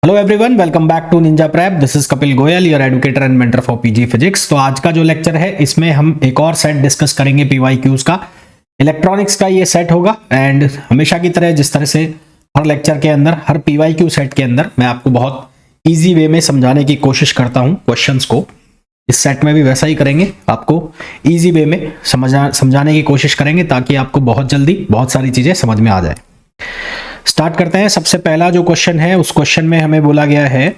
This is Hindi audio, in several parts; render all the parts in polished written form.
Hello everyone, welcome back to Ninja Prep. This is Kapil Goyal, your educator and mentor for PG physics. तो आज का जो लेक्चर है इसमें हम एक और सेट डिस्कस करेंगे पीवाईक्यूज का। इलेक्ट्रॉनिक्स का ये सेट होगा एंड हमेशा की तरह जिस तरह से हर लेक्चर के अंदर, हर पीवाईक्यू सेट के अंदर मैं आपको बहुत ईजी वे में समझाने की कोशिश करता हूँ क्वेश्चंस को। इस सेट में भी वैसा ही करेंगे, आपको ईजी वे में समझाने की कोशिश करेंगे ताकि आपको बहुत जल्दी बहुत सारी चीजें समझ में आ जाए। स्टार्ट करते हैं। सबसे पहला जो क्वेश्चन है उस क्वेश्चन में हमें बोला गया है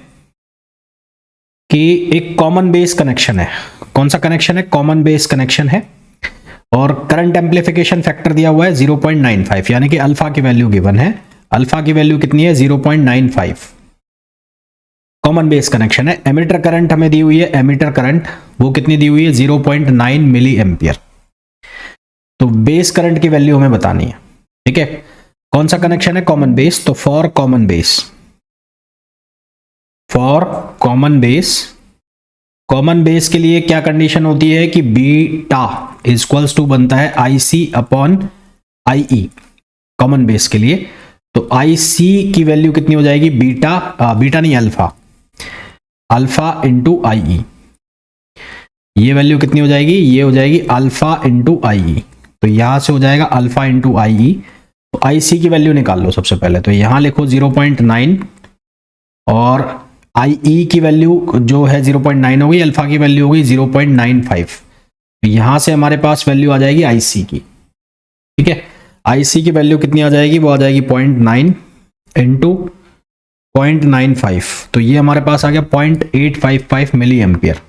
कि एक कॉमन बेस कनेक्शन है। कौन सा कनेक्शन है? कॉमन बेस कनेक्शन है और करंट एम्प्लीफिकेशन फैक्टर दिया हुआ है 0.95, यानी कि अल्फा की वैल्यू गिवन है। अल्फा की वैल्यू कितनी है? 0.95। कॉमन बेस कनेक्शन है। एमिटर करंट हमें दी हुई है, एमिटर करंट वो कितनी दी हुई है? 0.9 मिली एम्पियर। तो बेस करंट की वैल्यू हमें बतानी है। ठीक है, कौन सा कनेक्शन है? Common base. तो for common base, for common base, common base के लिए क्या कंडीशन होती है कि बीटा इक्वल्स टू बनता है IC upon IE common base के लिए। तो IC की वैल्यू कितनी हो जाएगी? बीटा नहीं, अल्फा इंटू IE। ये वैल्यू कितनी हो जाएगी? ये हो जाएगी अल्फा इंटू IE। तो यहां से हो जाएगा अल्फा इंटू IE। तो IC की वैल्यू निकाल लो सबसे पहले। तो यहां लिखो 0.9 और IE की वैल्यू जो है 0.9 हो गई, अल्फा की वैल्यू हो गई 0.95। तो यहां से हमारे पास वैल्यू आ जाएगी IC की। ठीक है, IC की वैल्यू कितनी आ जाएगी? वो आ जाएगी 0.9 इंटू 0.95। तो ये हमारे पास आ गया 0.855 मिली एम्पियर।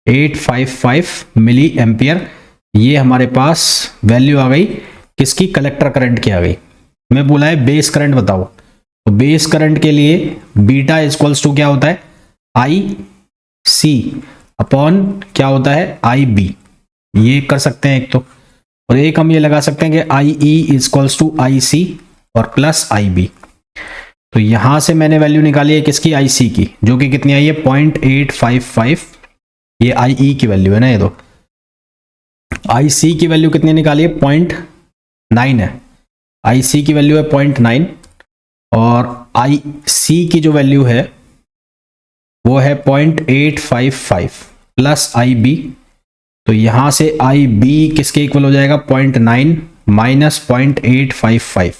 855 मिली एम्पियर ये हमारे पास वैल्यू आ गई। किसकी? कलेक्टर करंट की आ गई। मैं बोला है बेस करंट बताओ। तो बेस करंट के लिए बीटा इक्वल्स टू क्या होता है? IC अपॉन क्या होता है? IB। ये कर सकते हैं एक तो, और एक हम ये लगा सकते हैं कि IE इक्वल्स टू IC और प्लस IB। तो यहां से मैंने वैल्यू निकाली है किसकी? IC की, जो कि कितनी आई है? 0.855। ये IE की वैल्यू है ना। ये तो IC की वैल्यू कितनी निकाली है? 0.9 है। IC की वैल्यू है 0.9 और IC की जो वैल्यू है वो है 0.855 प्लस IB। तो यहां से IB किसके इक्वल हो जाएगा? 0.9 माइनस 0.855।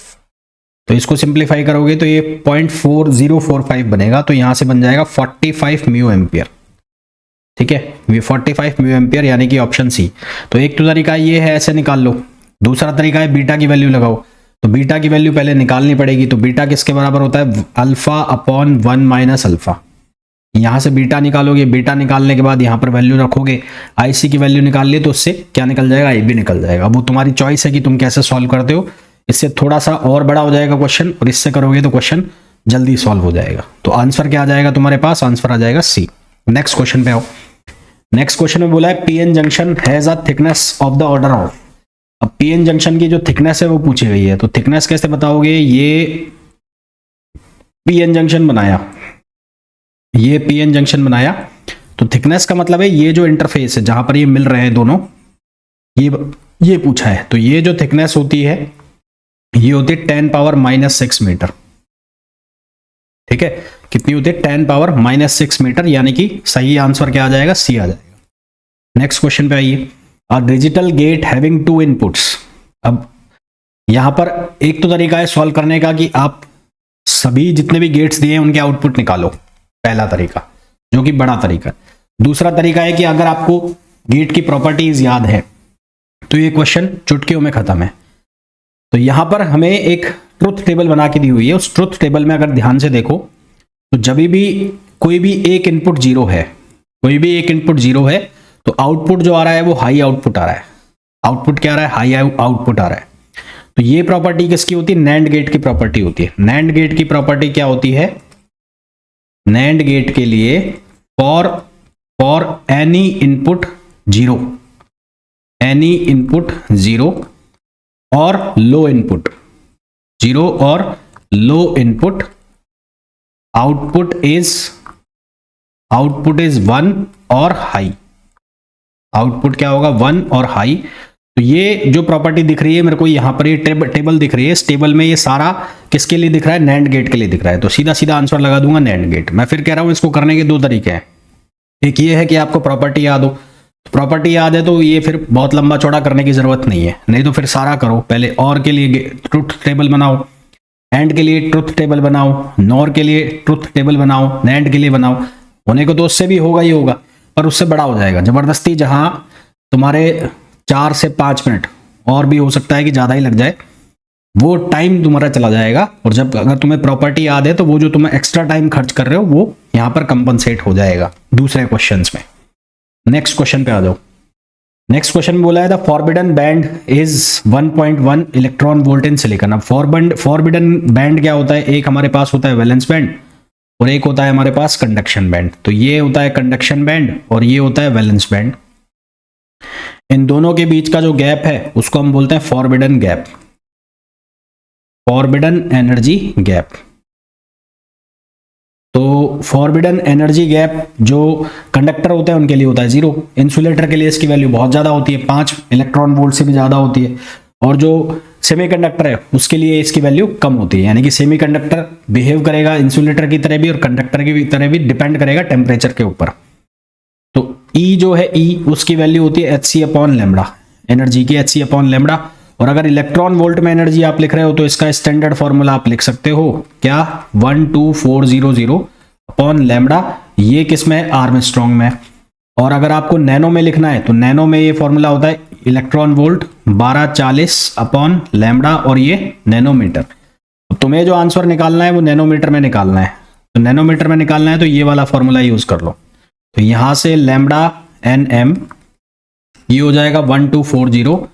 तो इसको सिंप्लीफाई करोगे तो ये 0.4045 बनेगा। तो यहां से बन जाएगा 45 म्यू एम्पियर। ठीक है, ये 45 म्यू एम्पियर, यानी कि ऑप्शन सी। तो एक तो तरीका ये है, ऐसे निकाल लो। दूसरा तरीका है बीटा की वैल्यू लगाओ। तो बीटा की वैल्यू पहले निकालनी पड़ेगी। तो बीटा किसके बराबर होता है? Alpha upon 1 minus alpha. यहां से बीटा निकालोगे, बीटा निकालने के बाद यहां पर वैल्यू रखोगे। IC की वैल्यू निकाल लिए तो उससे क्या निकल जाएगा? IB निकल जाएगा। वो तुम्हारी चॉइस है कि तुम कैसे सॉल्व करते हो। इससे थोड़ा सा और बड़ा हो जाएगा क्वेश्चन, और इससे करोगे तो क्वेश्चन जल्दी सॉल्व हो जाएगा। तो आंसर क्या आ जाएगा तुम्हारे पास? आंसर आ जाएगा C। नेक्स्ट क्वेश्चन पे आओ। नेक्स्ट क्वेश्चन में बोला है PN junction has a thickness of the order of. अब PN जंक्शन की जो थिकनेस है वो पूछी गई है। तो थिकनेस कैसे बताओगे? ये PN जंक्शन बनाया, ये PN जंक्शन बनाया। तो थिकनेस का मतलब है ये जो इंटरफेस है जहां पर ये मिल रहे हैं दोनों, ये पूछा है। तो ये जो थिकनेस होती है ये होती है 10⁻⁻6 मीटर। ठीक है, कितनी होती है? 10⁻⁻6 मीटर, यानी कि सही आंसर क्या आ जाएगा? C आ जाएगा। नेक्स्ट क्वेश्चन पे आइए। A digital gate having 2 inputs. अब यहां पर एक तो तरीका है सॉल्व करने का कि आप सभी जितने भी गेट्स दिए हैं उनके आउटपुट निकालो, पहला तरीका, जो कि बड़ा तरीका। दूसरा तरीका है कि अगर आपको गेट की प्रॉपर्टीज याद है तो ये क्वेश्चन चुटकियों में खत्म है। तो यहां पर हमें एक ट्रुथ टेबल बना के दी हुई है। उस ट्रुथ टेबल में अगर ध्यान से देखो तो जब भी कोई भी एक इनपुट जीरो है, कोई भी एक इनपुट जीरो है, तो आउटपुट जो आ रहा है वो हाई आउटपुट आ रहा है। आउटपुट क्या आ रहा है? हाई आउटपुट आ रहा है। तो ये प्रॉपर्टी किसकी होती है? नैंड गेट की प्रॉपर्टी होती है। नैंड गेट की प्रॉपर्टी क्या होती है? नैंड गेट के लिए for any input zero, any input zero और लो इनपुट, जीरो और लो इनपुट, आउटपुट इज 1 और हाई। आउटपुट क्या होगा? 1 और हाई। तो ये जो प्रॉपर्टी दिख रही है मेरे को यहाँ पर, ये टेबल दिख रही है, इस टेबल में ये सारा किसके लिए दिख रहा है, नैंड गेट के लिए दिख रहा है। तो सीधा सीधा आंसर लगा दूंगा नैंड गेट। मैं फिर कह रहा हूँ इसको करने के दो तरीके हैं। एक ये है कि आपको प्रॉपर्टी याद हो, प्रॉपर्टी याद है तो ये फिर बहुत लंबा चौड़ा करने की जरूरत नहीं है, नहीं तो फिर सारा करो। पहले और के लिए ट्रुथ टेबल बनाओ, एंड के लिए ट्रुथ टेबल बनाओ, नॉर के लिए ट्रुथ टेबल बनाओ, नैंड के लिए बनाओ। होने को तो उससे भी होगा ही होगा, पर उससे बड़ा हो जाएगा जबरदस्ती। जहां तुम्हारे 4 से 5 मिनट, और भी हो सकता है कि ज़्यादा ही लग जाए, वो टाइम तुम्हारा चला जाएगा। और जब अगर तुम्हें प्रॉपर्टी याद है तो वो जो तुम्हें एक्स्ट्रा टाइम खर्च कर रहे हो वो यहाँ पर कंपनसेट हो जाएगा दूसरे क्वेश्चंस में। नेक्स्ट क्वेश्चन पे आ जाओ। नेक्स्ट क्वेश्चन में बोला है the forbidden band is 1.1 electron volt in silicon. अब फॉरबिडन बैंड क्या होता है, एक हमारे पास होता है वैलेंस बैंड और एक होता है हमारे पास कंडक्शन बैंड। तो ये होता है कंडक्शन बैंड और ये होता है वैलेंस बैंड। इन दोनों के बीच का जो गैप है उसको हम बोलते हैं forbidden gap, forbidden energy gap. तो फॉरबिडन एनर्जी गैप जो कंडक्टर होते हैं उनके लिए होता है 0। इंसुलेटर के लिए इसकी वैल्यू बहुत ज़्यादा होती है, 5 इलेक्ट्रॉन वोल्ट से भी ज़्यादा होती है। और जो सेमीकंडक्टर है उसके लिए इसकी वैल्यू कम होती है। यानी कि सेमीकंडक्टर बिहेव करेगा इंसुलेटर की तरह भी और कंडक्टर की तरह भी, डिपेंड करेगा टेम्परेचर के ऊपर। तो E जो है E उसकी वैल्यू होती है hc/λ, एनर्जी की hc/λ। और अगर इलेक्ट्रॉन वोल्ट में एनर्जी आप लिख रहे हो तो इसका स्टैंडर्ड फॉर्मूला आप लिख सकते हो क्या, 12400/λ। ये किस में, आर्मस्ट्रॉन्ग में। और अगर आपको नैनो में लिखना है तो नैनो में ये फॉर्मूला होता है इलेक्ट्रॉन वोल्ट 1240/λ और ये नैनोमीटर। तो तुम्हें जो आंसर निकालना है वो नैनोमीटर में निकालना है। तो नैनोमीटर में निकालना है तो ये वाला फॉर्मूला यूज कर लो। तो यहां से लैम्बडा nm ये हो जाएगा 1240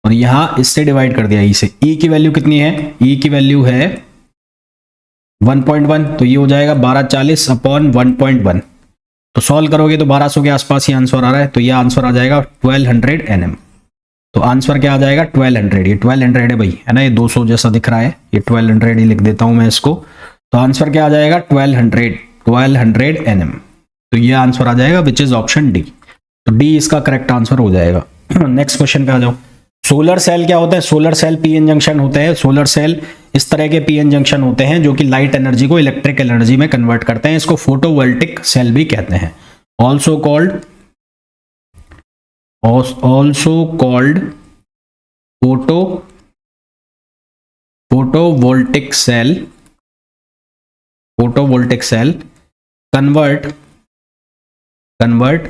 और यहां इससे डिवाइड कर दिया E से। E की वैल्यू कितनी है, E की वैल्यू है 1.1, तो ये हो जाएगा 1240/1.1। तो सॉल्व करोगे तो 1200 के आसपास ही आंसर आ रहा है। तो ये आंसर आ जाएगा 1200 nm। तो आंसर क्या आ जाएगा 1200। ये 1200 है भाई, है ना, ये 200 जैसा दिख रहा है, ये 1200 ही लिख देता हूं मैं इसको। तो आंसर क्या आ जाएगा 1200 nm। तो ये आंसर आ जाएगा विच इज ऑप्शन डी। तो डी इसका करेक्ट आंसर हो जाएगा। नेक्स्ट क्वेश्चन पे आ जाओ। सोलर सेल क्या होता है, सोलर सेल पीएन जंक्शन होते हैं। सोलर सेल इस तरह के पीएन जंक्शन होते हैं जो कि लाइट एनर्जी को इलेक्ट्रिक एनर्जी में कन्वर्ट करते हैं। इसको फोटोवोल्टिक सेल भी कहते हैं, also called photovoltaic cell convert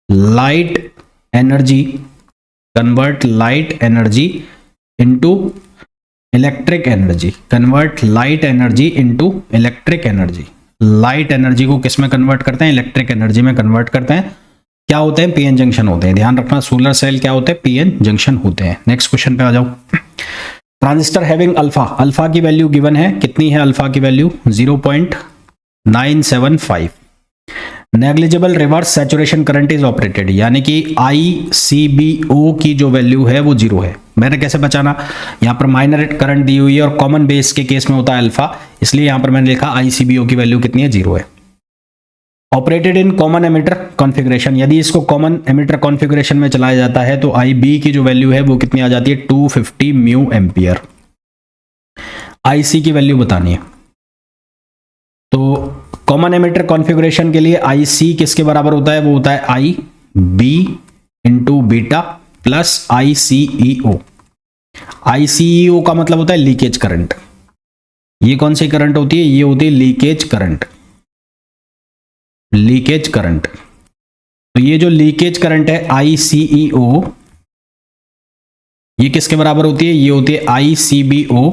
light energy into electric energy। Light energy को किस में कन्वर्ट करते हैं, इलेक्ट्रिक एनर्जी में कन्वर्ट करते हैं। क्या होते हैं, पीएन जंक्शन होते हैं। ध्यान रखना सोलर सेल क्या होते हैं, पीएन जंक्शन होते हैं। नेक्स्ट क्वेश्चन पे आ जाओ। ट्रांजिस्टर हैविंग अल्फा की वैल्यू गिवन है, कितनी है अल्फा की value 0.975। Negligible reverse saturation current is operated, यानी कि ICBO की जो वैल्यू है वो 0 है। मैंने कैसे बचाना, यहाँ पर माइनर करंट दी हुई है और कॉमन बेस के केस में होता है अल्फा, इसलिए यहाँ पर मैंने लिखा ICBO की वैल्यू कितनी है 0 है। Operated in common emitter configuration, यदि इसको कॉमन एमिटर कॉन्फ़िगरेशन में चलाया जाता है तो IB की जो वैल्यू है वो कितनी आ जाती है 250 म्यू एम्पियर। IC की वैल्यू बतानी है। तो कॉमन एमिटर कॉन्फ़िगरेशन के लिए IC किसके बराबर होता है, वो होता है IB into beta plus ICEO। ICEO का मतलब होता है लीकेज करंट। ये कौन सी करंट होती है, ये होती है लीकेज करंट। तो ये जो लीकेज करंट है ICEO, ये किसके बराबर होती है, ये होती है ICBO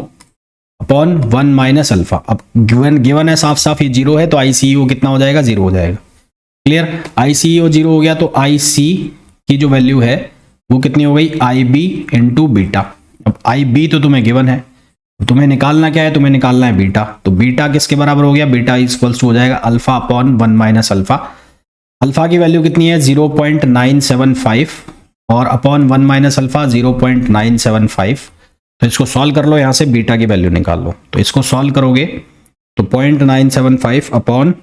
अपॉन 1 माइनस अल्फा। अब गिवन है साफ साफ ये 0 है तो ICEO कितना हो जाएगा, 0 हो जाएगा। क्लियर, ICEO 0 हो गया तो IC की जो वैल्यू है वो कितनी हो गई IB इंटू बीटा। अब IB तो तुम्हें गिवन है, तुम्हें निकालना क्या है, तुम्हें निकालना है बीटा। तो बीटा किसके बराबर हो गया, बीटा इक्वल्स हो जाएगा alpha upon 1 minus alpha. Alpha की वैल्यू कितनी है 0.975 और अपॉन 1 माइनस अल्फा 0.975। तो इसको सॉल्व कर लो, यहां से बीटा की वैल्यू निकाल लो। तो इसको सॉल्व करोगे तो 0.975 अपॉन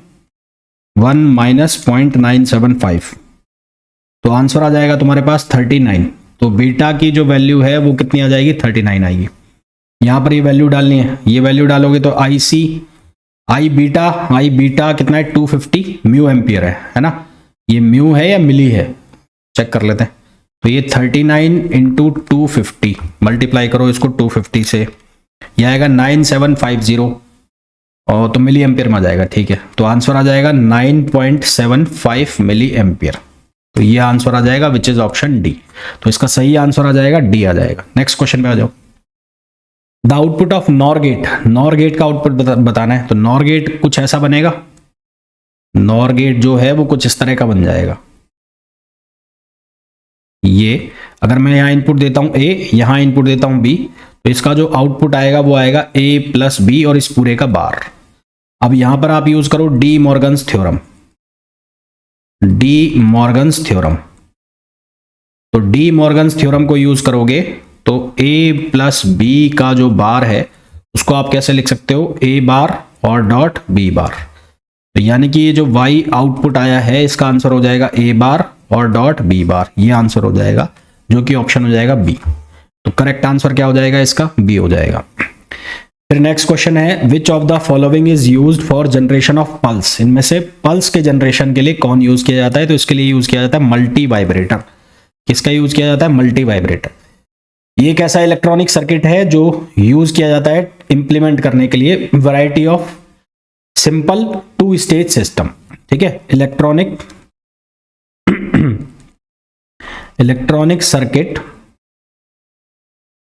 1 माइनस 0.975, तो आंसर आ जाएगा तुम्हारे पास 39। तो बीटा की जो वैल्यू है वो कितनी आ जाएगी, 39 आएगी। यहाँ पर ये वैल्यू डालनी है, ये वैल्यू डालोगे तो आई बीटा कितना है, 250 म्यू एम्पियर है ना। ये म्यू है या मिली है, चेक कर लेते हैं। तो ये 39 इंटू 250 मल्टीप्लाई करो इसको 250 से, यह आएगा 9750 और तो मिली एम्पियर में आ जाएगा। ठीक है, तो आंसर आ जाएगा 9.75 मिली एम्पियर। तो ये आंसर आ जाएगा विच इज ऑप्शन डी। तो इसका सही आंसर आ जाएगा डी आ जाएगा। नेक्स्ट क्वेश्चन पे आ जाओ। The output of NOR gate का आउटपुट बताना है। तो नॉर गेट कुछ ऐसा बनेगा, नॉर गेट जो है वो कुछ इस तरह का बन जाएगा। ये अगर मैं यहां इनपुट देता हूं ए, यहां इनपुट देता हूं बी, तो इसका जो आउटपुट आएगा वो आएगा ए प्लस बी और इस पूरे का बार। अब यहां पर आप यूज करो डी मॉर्गन्स थ्योरम। तो डी मॉर्गन्स थ्योरम को यूज करोगे तो ए प्लस बी का जो बार है उसको आप कैसे लिख सकते हो, ए बार और डॉट बी बार। तो यानी कि ये जो वाई आउटपुट आया है इसका आंसर हो जाएगा ए बार और डॉट बी बार, ये आंसर हो जाएगा जो कि ऑप्शन हो जाएगा बी। तो करेक्ट आंसर क्या हो जाएगा इसका, बी हो जाएगा। फिर नेक्स्ट क्वेश्चन है which of the following is used for generation of pulse. इनमें से पल्स के जनरेशन के लिए कौन यूज किया जाता है, तो इसके लिए यूज किया जाता है मल्टी वाइब्रेटर। किसका यूज किया जाता है, मल्टी वाइब्रेटर। ये एक ऐसा इलेक्ट्रॉनिक सर्किट है जो यूज किया जाता है इंप्लीमेंट करने के लिए variety of simple 2 stage system. ठीक है, electronic circuit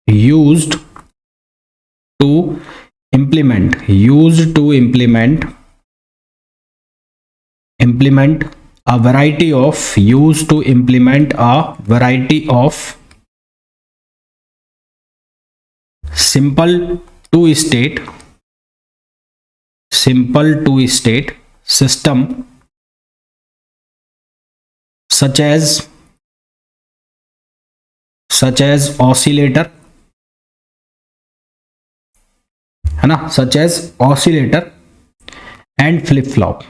used to implement a variety of simple two state system such as oscillator, है ना, such as oscillator and flip flop.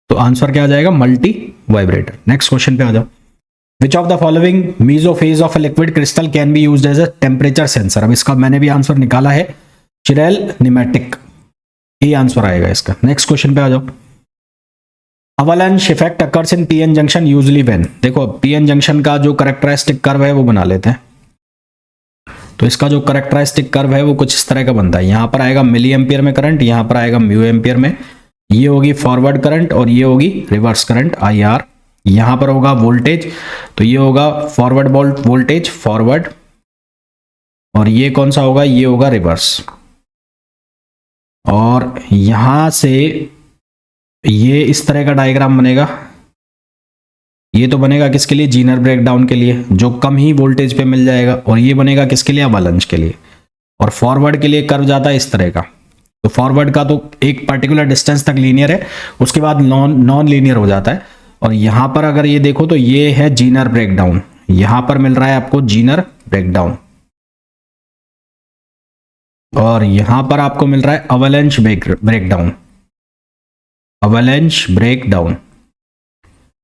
तो आंसर क्या आ जाएगा, मल्टी वाइब्रेटर। नेक्स्ट क्वेश्चन पे आ जाओ। Which of the following mesophase of a liquid crystal can be used as a temperature sensor. अब इसका मैंने भी आंसर निकाला है, चिरेल निमेटिक, ये आंसर आएगा इसका। नेक्स्ट क्वेश्चन पे आ जाओ। Avalanche effect occurs in PN junction usually when. देखो पीएन जंक्शन का जो कैरेक्टरिस्टिक कर्व है वो बना लेते हैं। तो इसका जो कैरेक्टरिस्टिक कर्व है वो कुछ इस तरह का बनता है। यहां पर आएगा मिली एम्पियर में करंट, यहां पर आएगा म्यू एम्पियर में, ये होगी फॉरवर्ड करंट और ये होगी रिवर्स करंट आई आर। यहां पर होगा वोल्टेज, तो ये होगा फॉरवर्ड वोल्टेज फॉरवर्ड, और ये कौन सा होगा, ये होगा रिवर्स। और यहां से ये इस तरह का डायग्राम बनेगा। ये तो बनेगा किसके लिए, जीनर ब्रेकडाउन के लिए, जो कम ही वोल्टेज पे मिल जाएगा। और ये बनेगा किसके लिए, अवलांच के लिए। और फॉरवर्ड के लिए कर्व जाता है इस तरह का। तो फॉरवर्ड का तो एक पर्टिकुलर डिस्टेंस तक लीनियर है, उसके बाद नॉन लीनियर हो जाता है। और यहां पर अगर ये देखो तो ये है जीनर ब्रेकडाउन, यहां पर मिल रहा है आपको जीनर ब्रेकडाउन, और यहां पर आपको मिल रहा है अवलांच ब्रेकडाउन।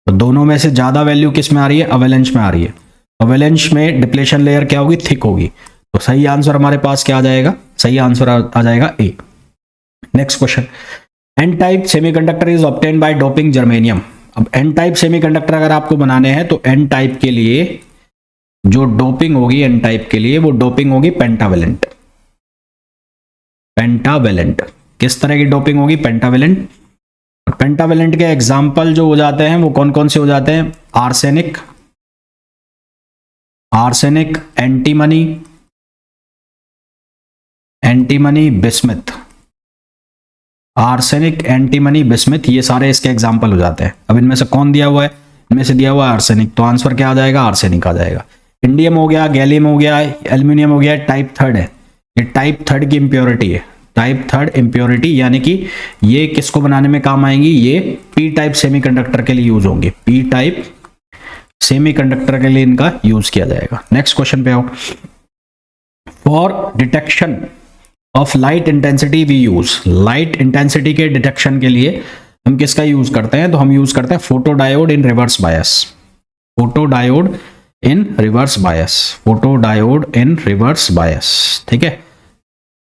तो दोनों में से ज्यादा वैल्यू किस में आ रही है, अवलांच में आ रही है। अवलांच में डिप्लेशन लेयर क्या होगी, थिक होगी। तो सही आंसर हमारे पास क्या आ जाएगा, सही आंसर आ जाएगा A. Next question, n type semiconductor is obtained by doping germanium. अब एन टाइप सेमीकंडक्टर अगर आपको बनाने हैं तो एन टाइप के लिए जो डोपिंग होगी, एन टाइप के लिए वो डोपिंग होगी पेंटावेलेंट। किस तरह की डोपिंग होगी, पेंटावेलेंट। पेंटावेलेंट के एग्जाम्पल जो हो जाते हैं वो कौन कौन से हो जाते हैं, arsenic, antimony, bismuth. Arsenic, antimony, bismuth, ये सारे इसके एग्जाम्पल हो जाते हैं। अब इनमें से कौन दिया हुआ है, इनमें से दिया हुआ है आर्सेनिक, तो आंसर क्या आ जाएगा, आर्सेनिक आ जाएगा। इंडियम हो गया, गैलियम हो गया, एल्यूमिनियम हो गया, टाइप 3 है। ये टाइप 3 की इंप्योरिटी है, टाइप 3 इंप्योरिटी, यानी कि ये किसको बनाने में काम आएंगी, ये पी टाइप सेमीकंडक्टर के लिए यूज होंगे। पी टाइप सेमीकंडक्टर के लिए इनका यूज किया जाएगा। नेक्स्ट क्वेश्चन पे आओ। For detection of light intensity we use. Light intensity के डिटेक्शन के लिए हम किसका यूज करते हैं, तो हम यूज करते हैं photodiode in reverse bias, photodiode in reverse bias, photodiode in reverse bias, ठीक है,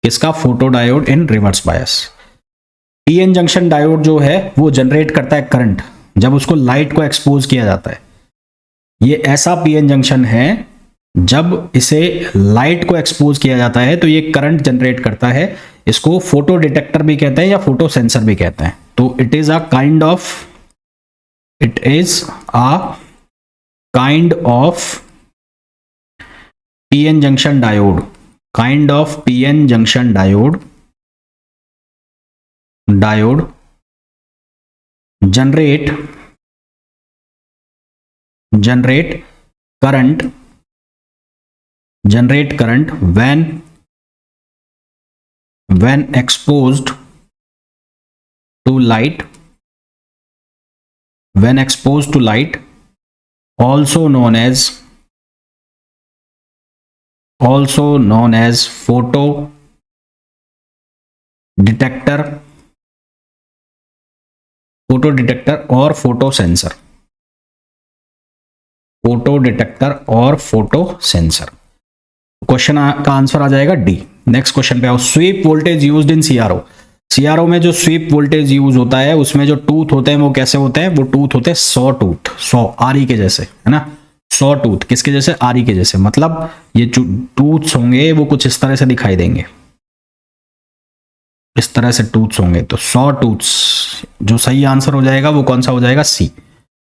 किसका, photodiode in reverse bias. PN junction diode जो है वो जनरेट करता है करंट जब उसको लाइट को एक्सपोज किया जाता है। ये ऐसा पीएन जंक्शन है जब इसे लाइट को एक्सपोज किया जाता है तो ये करंट जनरेट करता है। इसको फोटो डिटेक्टर भी कहते हैं या फोटो सेंसर भी कहते हैं। तो it is a kind of PN junction diode, kind of PN junction diode generate current when exposed to light, also known as photo detector और फोटो सेंसर, फोटो डिटेक्टर और फोटो सेंसर। क्वेश्चन का आंसर आ जाएगा डी। नेक्स्ट क्वेश्चन पे आओ। Sweep voltage used in CRO, CRO में जो स्वीप वोल्टेज यूज होता है उसमें जो टूथ होते हैं वो कैसे होते हैं, वो टूथ होते हैं 100 टूथ, 100 आरी के जैसे, है ना, 100 टूथ किसके जैसे, आरी के जैसे, मतलब ये जो टूथ्स होंगे वो कुछ इस तरह से दिखाई देंगे, इस तरह से टूथ्स होंगे। तो 100 टूथ्स, जो सही आंसर हो जाएगा वो कौन सा हो जाएगा, सी।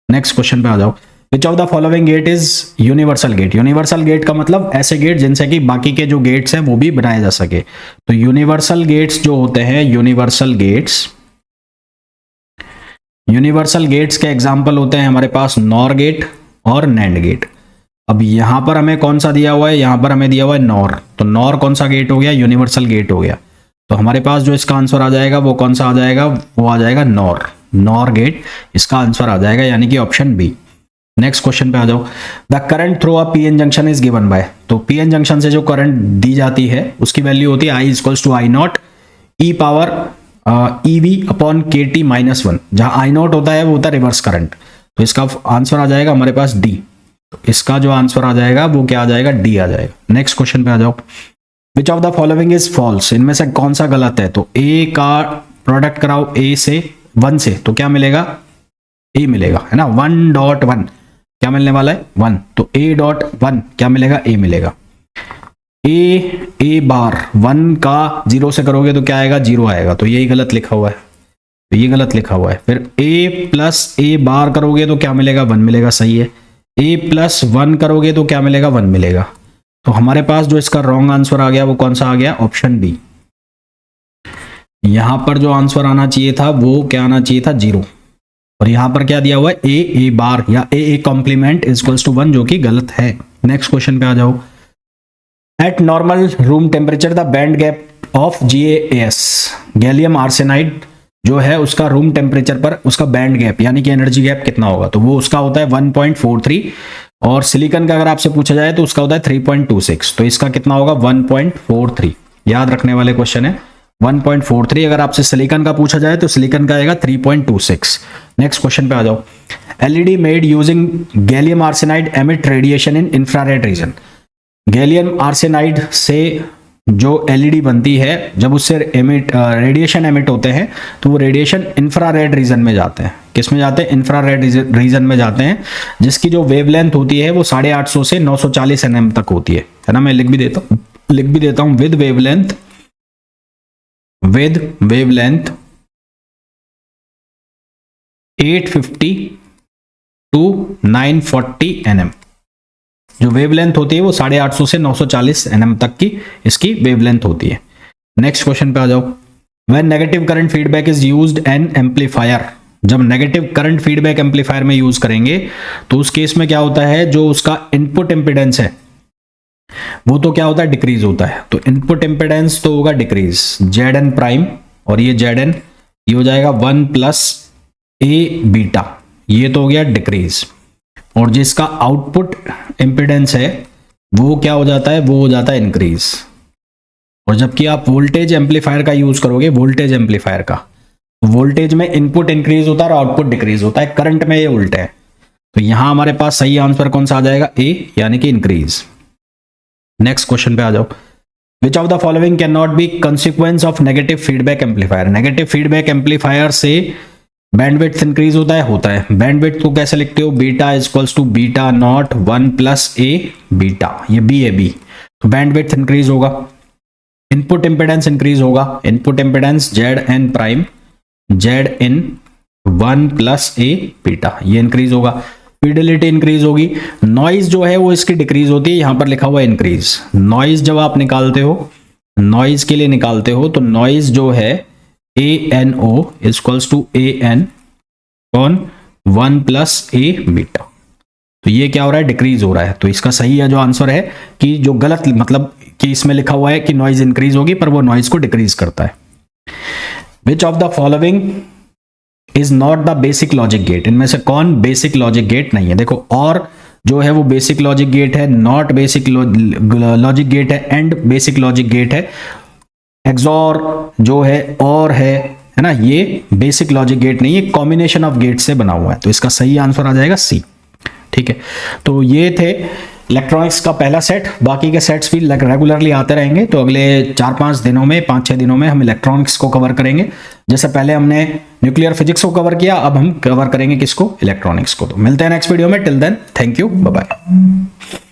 नेक्स्ट क्वेश्चन पे आ जाओ। Which of the following gate is universal gate, universal gate का मतलब ऐसे गेट जिनसे कि बाकी के जो गेट्स हैं वो भी बनाए जा सके। तो यूनिवर्सल गेट्स जो होते हैं, यूनिवर्सल गेट्स के एग्जांपल होते हैं हमारे पास नॉर गेट और नैंड गेट। अब यहां पर हमें कौन सा दिया हुआ है, यहां पर हमें दिया हुआ है नॉर, तो नॉर कौन सा गेट हो गया, यूनिवर्सल गेट हो गया। तो हमारे पास जो इसका आंसर आ जाएगा वो कौन सा आ जाएगा, वो आ जाएगा नॉर गेट, इसका आंसर आ जाएगा, यानी कि ऑप्शन बी। नेक्स्ट क्वेश्चन पे आ जाओ। The current through a PN junction is given by, तो पीएन जंक्शन से जो करंट दी जाती है उसकी वैल्यू होती है I equals to I not e power eV upon k T minus 1। जहां आई नॉट होता है वो होता है रिवर्स करंट, तो इसका आंसर आ जाएगा हमारे पास डी। तो इसका जो आंसर आ जाएगा वो क्या आ जाएगा, डी आ जाएगा। नेक्स्ट क्वेश्चन पे आ जाओ। Which of the following is false, इनमें से कौन सा गलत है। तो ए का प्रोडक्ट कराओ ए से 1 से, तो क्या मिलेगा, ए मिलेगा, है ना। 1.1 क्या मिलने वाला है, 1, तो A.1 क्या मिलेगा, ए मिलेगा। ए बार 1 का 0 से करोगे तो क्या आएगा, 0 आएगा, तो यही गलत लिखा हुआ है, तो ये गलत लिखा हुआ है। फिर a प्लस ए बार करोगे तो क्या मिलेगा, 1 मिलेगा, सही है। a प्लस 1 करोगे तो क्या मिलेगा, 1 मिलेगा। तो हमारे पास जो इसका रॉन्ग आंसर आ गया वो कौन सा आ गया, ऑप्शन बी। यहां पर जो आंसर आना चाहिए था वो क्या आना चाहिए था, 0, और यहां पर क्या दिया हुआ है, ए बार या ए कॉम्प्लीमेंट इक्वल्स टू 1, जो कि गलत है। नेक्स्ट क्वेश्चन पे आ जाओ। Eight normal room temperature the band gap of GaAs, gallium arsenide जो है उसका रूम टेम्परेचर पर उसका बैंड गैप यानी कि एनर्जी गैप कितना होगा, तो वो उसका होता है 1.43, और सिलिकॉन का अगर आपसे पूछा जाए तो उसका होता है 3.26, तो इसका कितना होगा 1.43। याद रखने वाले क्वेश्चन है 1.43। अगर आपसे सिलिकॉन का पूछा जाए तो सिलिकॉन का आएगा 3.26। नेक्स्ट क्वेश्चन पे आ जाओ। LED made using gallium arsenide emit radiation in infrared region, gallium arsenide से जो एलईडी बनती है जब उससे रेडिएशन एमिट होते हैं तो वो रेडिएशन इंफ्रारेड रीजन में जाते हैं। किस में जाते हैं, इंफ्रारेड रीजन में जाते हैं, जिसकी जो वेवलेंथ होती है वो 850 से 940 nm तक होती है ना। मैं लिख भी देता हूं विद वेवलेंथ 850 टू 940 nm। जो वेवलेंथ होती है वो 850 से 940 nm तक की इसकी वेवलेंथ होती है। नेक्स्ट क्वेश्चन पे आ जाओ। When negative current feedback is used N amplifier, जब नेगेटिव करंट फीडबैक एम्पलीफायर में यूज करेंगे तो उस केस में क्या होता है, जो उसका इनपुट इंपीडेंस है वो तो क्या होता है, डिक्रीज होता है। तो इनपुट इंपीडेंस तो होगा डिक्रीज, Zn प्राइम, और ये Zn ये हो जाएगा 1 प्लस ए बीटा, ये तो हो गया डिक्रीज। और जिसका आउटपुट इंपीडेंस है वो क्या हो जाता है, वो हो जाता है इंक्रीज। और जबकि आप वोल्टेज एम्पलीफायर का यूज करोगे, वोल्टेज एम्पलीफायर का, वोल्टेज में इनपुट इंक्रीज होता है और आउटपुट डिक्रीज होता है, करंट में ये उल्टा है। तो यहां हमारे पास सही आंसर कौन सा आ जाएगा, ए, यानी कि इंक्रीज। नेक्स्ट क्वेश्चन पे आ जाओ। Which of the following can not be consequence of negative feedback amplifier. Negative feedback amplifier से बैंडविड्थ इंक्रीज होता है। बैंडविड्थ को कैसे लिखते हो, beta equals to beta not 1 plus A beta, ये बी है बी, तो बैंडविड्थ इंक्रीज होगा। इनपुट इंपेडेंस इंक्रीज होगा, input impedance Z n prime Z in 1 plus A beta, ये इंक्रीज होगा। फिडेलिटी इंक्रीज होगी। नॉइज जो है वो इसकी डिक्रीज होती है, यहां पर लिखा हुआ है इंक्रीज। नॉइज जब आप निकालते हो, नॉइज के लिए निकालते हो, तो नॉइज जो है A N O equals to A N on 1 plus A beta, तो ये क्या हो रहा है, डिक्रीज हो रहा है। तो इसका सही है जो आंसर है कि जो गलत मतलब कि इसमें लिखा हुआ है कि नॉइज इंक्रीज होगी पर वो नॉइज को डिक्रीज करता है। Which of the following is not the basic logic gate. इनमें से कौन बेसिक लॉजिक गेट नहीं है। देखो, और जो है वो बेसिक लॉजिक गेट है, नॉट बेसिक लॉजिक गेट है, एंड बेसिक लॉजिक गेट है, एक्सॉर जो है और है ना, ये बेसिक लॉजिक गेट नहीं है, कॉम्बिनेशन ऑफ गेट से बना हुआ है। तो इसका सही आंसर आ जाएगा सी। ठीक है, तो ये थे इलेक्ट्रॉनिक्स का पहला सेट। बाकी के सेट्स भी रेगुलरली आते रहेंगे, तो अगले 4-5 दिनों में, 5-6 दिनों में हम इलेक्ट्रॉनिक्स को कवर करेंगे। जैसे पहले हमने न्यूक्लियर फिजिक्स को कवर किया, अब हम कवर करेंगे किसको, इलेक्ट्रॉनिक्स को। तो मिलते हैं नेक्स्ट वीडियो में। Till then, thank you, bye bye.